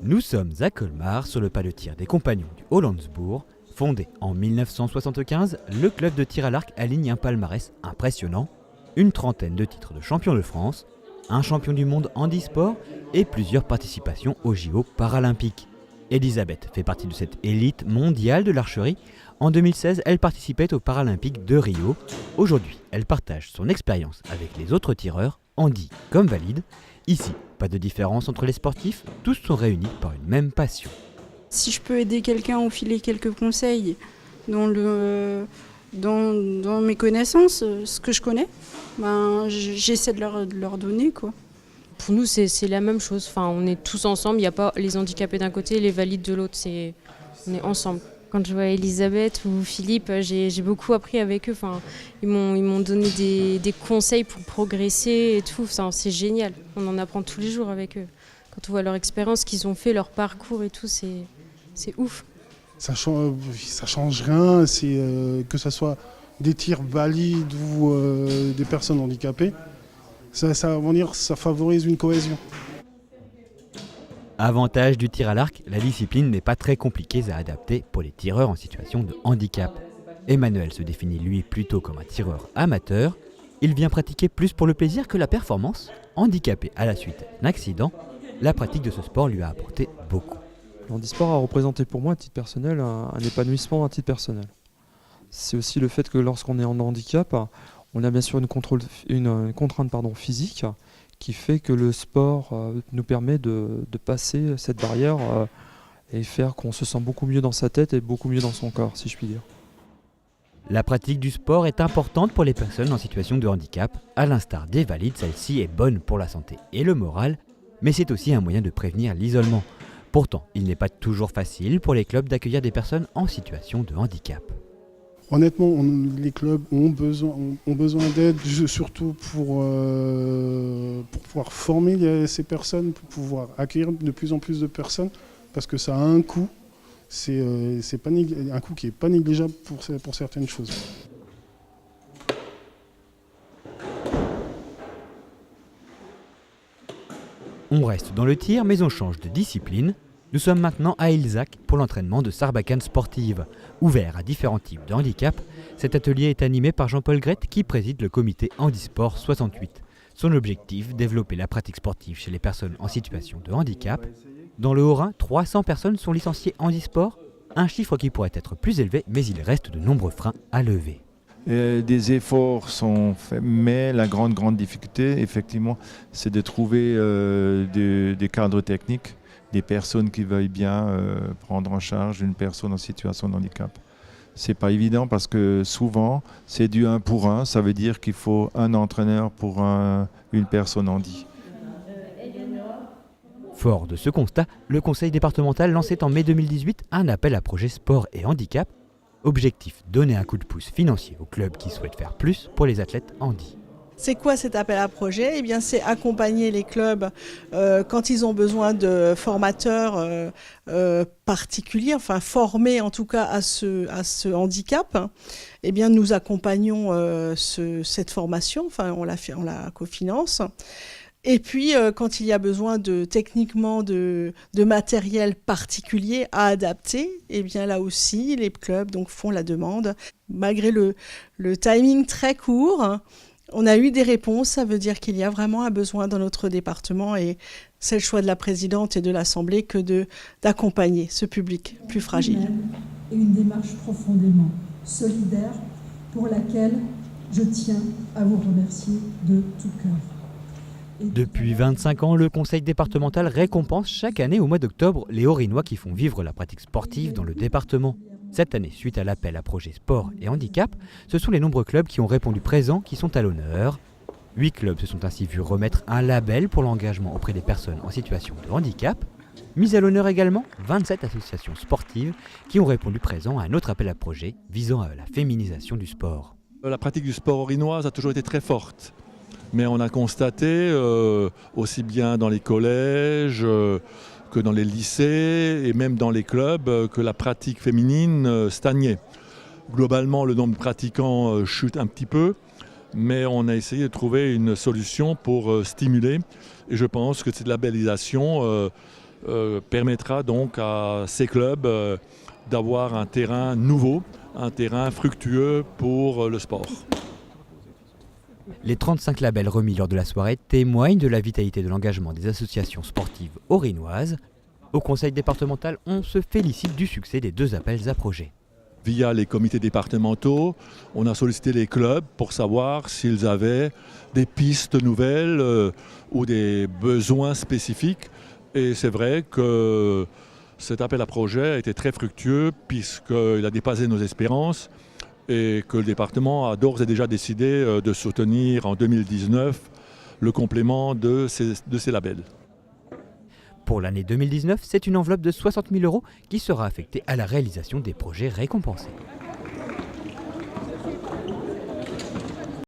Nous sommes à Colmar, sur le pas de tir des Compagnons du Hollandsbourg. Fondé en 1975, le club de tir à l'arc aligne un palmarès impressionnant, une trentaine de titres de champion de France, un champion du monde handisport et plusieurs participations aux JO paralympiques. Elisabeth fait partie de cette élite mondiale de l'archerie. En 2016, elle participait aux Paralympiques de Rio. Aujourd'hui, elle partage son expérience avec les autres tireurs, handi comme valide. Ici, pas de différence entre les sportifs, tous sont réunis par une même passion. Si je peux aider quelqu'un ou filer quelques conseils dans mes connaissances, ce que je connais, j'essaie de leur donner, quoi. Pour nous, c'est la même chose. Enfin, on est tous ensemble. Il n'y a pas les handicapés d'un côté et les valides de l'autre. On est ensemble. Quand je vois Elisabeth ou Philippe, j'ai beaucoup appris avec eux. Enfin, ils m'ont donné des conseils pour progresser et tout. Enfin, c'est génial. On en apprend tous les jours avec eux. Quand on voit leur expérience, qu'ils ont fait, leur parcours et tout, c'est ouf. Ça change rien, que ce soit des tirs valides ou des personnes handicapées. Ça favorise une cohésion. Avantage du tir à l'arc, la discipline n'est pas très compliquée à adapter pour les tireurs en situation de handicap. Emmanuel se définit lui plutôt comme un tireur amateur. Il vient pratiquer plus pour le plaisir que la performance. Handicapé à la suite d'un accident, la pratique de ce sport lui a apporté beaucoup. Le handisport a représenté pour moi à titre personnel un épanouissement à titre personnel. C'est aussi le fait que lorsqu'on est en handicap, on a bien sûr une contrainte physique qui fait que le sport nous permet de passer cette barrière et faire qu'on se sent beaucoup mieux dans sa tête et beaucoup mieux dans son corps, si je puis dire. La pratique du sport est importante pour les personnes en situation de handicap. À l'instar des valides, celle-ci est bonne pour la santé et le moral, mais c'est aussi un moyen de prévenir l'isolement. Pourtant, il n'est pas toujours facile pour les clubs d'accueillir des personnes en situation de handicap. Honnêtement, les clubs ont besoin d'aide, surtout pour pouvoir former ces personnes, pour pouvoir accueillir de plus en plus de personnes, parce que ça a un coût. C'est un coût qui n'est pas négligeable pour certaines choses. On reste dans le tir, mais on change de discipline. Nous sommes maintenant à Ilzac pour l'entraînement de Sarbacane sportive. Ouvert à différents types de handicap, cet atelier est animé par Jean-Paul Grette qui préside le comité Handisport 68. Son objectif, développer la pratique sportive chez les personnes en situation de handicap. Dans le Haut-Rhin, 300 personnes sont licenciées handisport, un chiffre qui pourrait être plus élevé, mais il reste de nombreux freins à lever. Des efforts sont faits, mais la grande difficulté, effectivement, c'est de trouver des cadres techniques, des personnes qui veuillent bien prendre en charge une personne en situation de handicap. C'est pas évident parce que souvent, c'est du 1 pour 1, ça veut dire qu'il faut un entraîneur pour une personne handi. Fort de ce constat, le conseil départemental lançait en mai 2018 un appel à projet sport et handicap. Objectif, donner un coup de pouce financier aux clubs qui souhaitent faire plus pour les athlètes handi. C'est quoi cet appel à projet ? Eh bien, c'est accompagner les clubs quand ils ont besoin de formateurs particuliers, enfin formés en tout cas à ce handicap. Eh bien, nous accompagnons cette formation, enfin on la cofinance. Et puis, quand il y a besoin techniquement de matériel particulier à adapter, eh bien là aussi, les clubs font la demande. Malgré le timing très court, on a eu des réponses. Ça veut dire qu'il y a vraiment un besoin dans notre département et c'est le choix de la présidente et de l'Assemblée que d'accompagner ce public plus fragile. Et une démarche profondément solidaire pour laquelle je tiens à vous remercier de tout cœur. Depuis 25 ans, le conseil départemental récompense chaque année au mois d'octobre les Haut-Rhinois qui font vivre la pratique sportive dans le département. Cette année, suite à l'appel à projet sport et handicap, ce sont les nombreux clubs qui ont répondu présents qui sont à l'honneur. 8 clubs se sont ainsi vus remettre un label pour l'engagement auprès des personnes en situation de handicap. Mis à l'honneur également 27 associations sportives qui ont répondu présent à un autre appel à projet visant à la féminisation du sport. La pratique du sport haut-rhinoise a toujours été très forte. Mais on a constaté, aussi bien dans les collèges que dans les lycées et même dans les clubs, que la pratique féminine stagnait. Globalement, le nombre de pratiquants chute un petit peu, mais on a essayé de trouver une solution pour stimuler. Et je pense que cette labellisation permettra donc à ces clubs d'avoir un terrain nouveau, un terrain fructueux pour le sport. Les 35 labels remis lors de la soirée témoignent de la vitalité de l'engagement des associations sportives orinoises. Au conseil départemental, on se félicite du succès des 2 appels à projets. Via les comités départementaux, on a sollicité les clubs pour savoir s'ils avaient des pistes nouvelles ou des besoins spécifiques. Et c'est vrai que cet appel à projet a été très fructueux puisqu'il a dépassé nos espérances et que le département a d'ores et déjà décidé de soutenir en 2019 le complément de ces labels. Pour l'année 2019, c'est une enveloppe de 60 000 € qui sera affectée à la réalisation des projets récompensés.